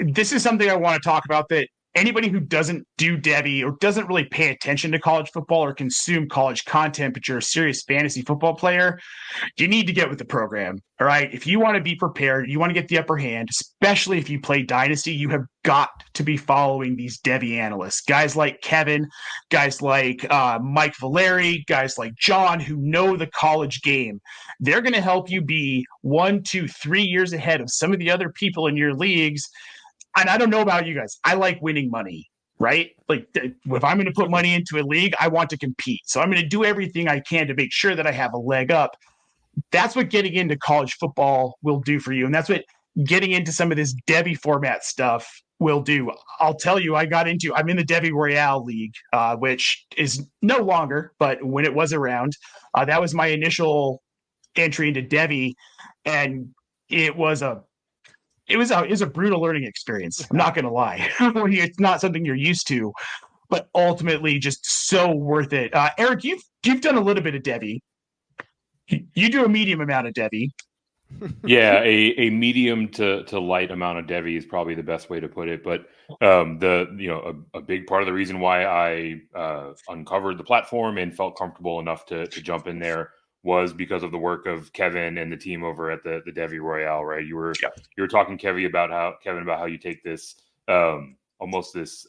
this is something I want to talk about, that anybody who doesn't do Devy or doesn't really pay attention to college football or consume college content, but you're a serious fantasy football player, you need to get with the program. All right. If you want to be prepared, you want to get the upper hand, especially if you play Dynasty, you have got to be following these Devy analysts, guys like Kevin, guys like Mike Valeri, guys like John, who know the college game. They're going to help you be 1, 2, 3 years ahead of some of the other people in your leagues. And I don't know about you guys. I like winning money, right? Like if I'm going to put money into a league, I want to compete. So I'm going to do everything I can to make sure that I have a leg up. That's what getting into college football will do for you. And that's what getting into some of this Devy format stuff will do. I'll tell you, I'm in the Devy Royale League, which is no longer, but when it was around, that was my initial entry into Devy. And it was a brutal learning experience. I'm not going to lie. It's not something you're used to, but ultimately just so worth it. Eric, you've done a little bit of Devy. You do a medium amount of Devy. Yeah, a medium to light amount of Devy is probably the best way to put it. But a big part of the reason why I uncovered the platform and felt comfortable enough to jump in there was because of the work of Kevin and the team over at the Devy Royale, right? You were talking, Kevin, about how you take this almost this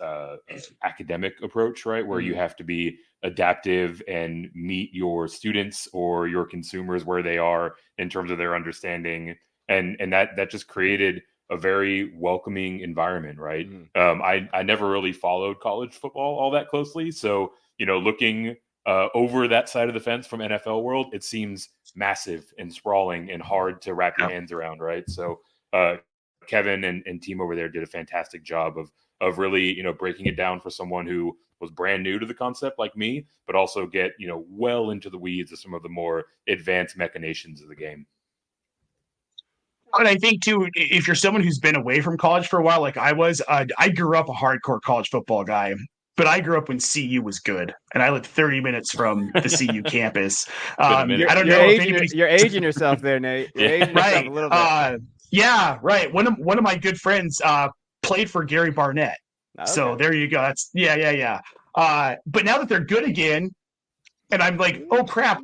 academic approach, right? Where you have to be adaptive and meet your students or your consumers where they are in terms of their understanding. And that just created a very welcoming environment, right? I never really followed college football all that closely. So, looking over that side of the fence from NFL world, it seems massive and sprawling and hard to wrap your hands around, right? So Kevin and team over there did a fantastic job of really, breaking it down for someone who was brand new to the concept like me, but also get, well into the weeds of some of the more advanced machinations of the game. And I think, too, if you're someone who's been away from college for a while, like I was, I grew up a hardcore college football guy. But I grew up when CU was good, and I lived 30 minutes from the CU campus. I don't know if anybody's... You're aging yourself there, Nate. You're aging yourself a little bit. Yeah, right. One of my good friends played for Gary Barnett. Okay. So there you go. That's yeah. But now that they're good again, and I'm like, oh crap,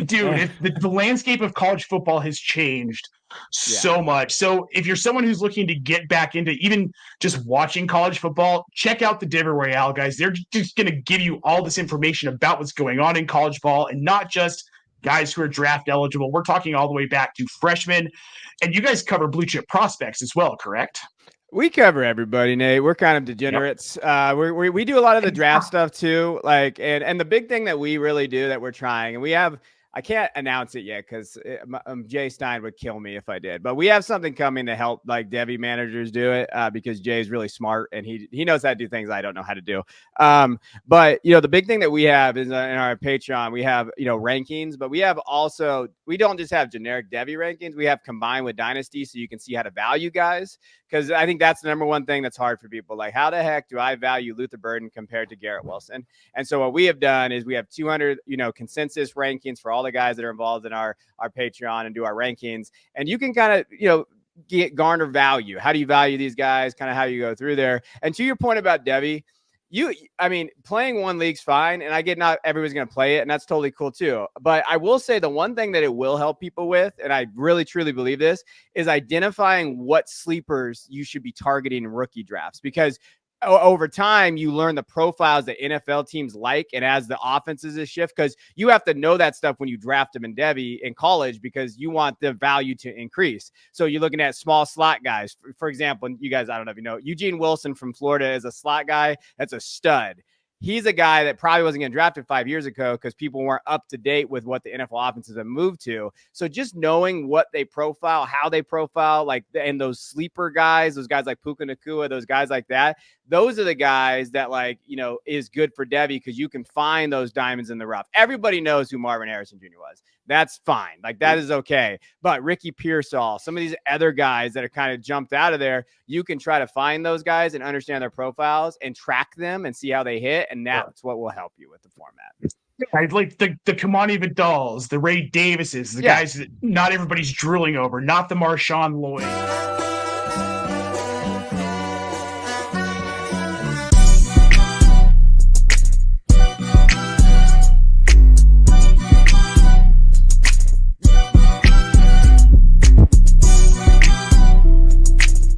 dude, the landscape of college football has changed so much. So if you're someone who's looking to get back into even just watching college football, check out the Devy Royale guys. They're just going to give you all this information about what's going on in college ball, and not just guys who are draft eligible. We're talking all the way back to freshmen, and you guys cover blue chip prospects as well, correct? We cover everybody, Nate. We're kind of degenerates. Yep. We do a lot of the draft stuff too. And the big thing that we really do that we're trying, and I can't announce it yet because Jay Stein would kill me if I did. But we have something coming to help like Devy managers do it because Jay's really smart and he knows how to do things I don't know how to do. But the big thing that we have is in our Patreon, we have rankings, but we don't just have generic Devy rankings. We have combined with Dynasty, so you can see how to value guys. Because I think that's the number one thing that's hard for people. Like, how the heck do I value Luther Burden compared to Garrett Wilson? And so what we have done is we have 200, consensus rankings for all the guys that are involved in our Patreon and do our rankings. And you can kind of, garner value. How do you value these guys? Kind of how you go through there. And to your point about Devy, playing one league's fine, and I get not everyone's going to play it, and that's totally cool too. But I will say the one thing that it will help people with, and I really truly believe this, is identifying what sleepers you should be targeting in rookie drafts, because over time you learn the profiles that NFL teams like, and as the offenses shift, because you have to know that stuff when you draft them in Devy in college, because you want the value to increase. So you're looking at small slot guys, for example. You guys, I don't know if you know, Eugene Wilson from Florida is a slot guy that's a stud. He's a guy that probably wasn't getting drafted 5 years ago because people weren't up to date with what the NFL offenses have moved to. So just knowing what they profile, how they profile, and those sleeper guys, those guys like Puka Nacua, those guys like that, those are the guys that is good for Devy, because you can find those diamonds in the rough. Everybody knows who Marvin Harrison Jr. was. That's fine. That is okay. But Ricky Pearsall, some of these other guys that are kind of jumped out of there, you can try to find those guys and understand their profiles and track them and see how they hit. And that's what will help you with the format. Like the Kamani Vidals, the Ray Davises, the guys that not everybody's drooling over, not the Marshawn Lloyd.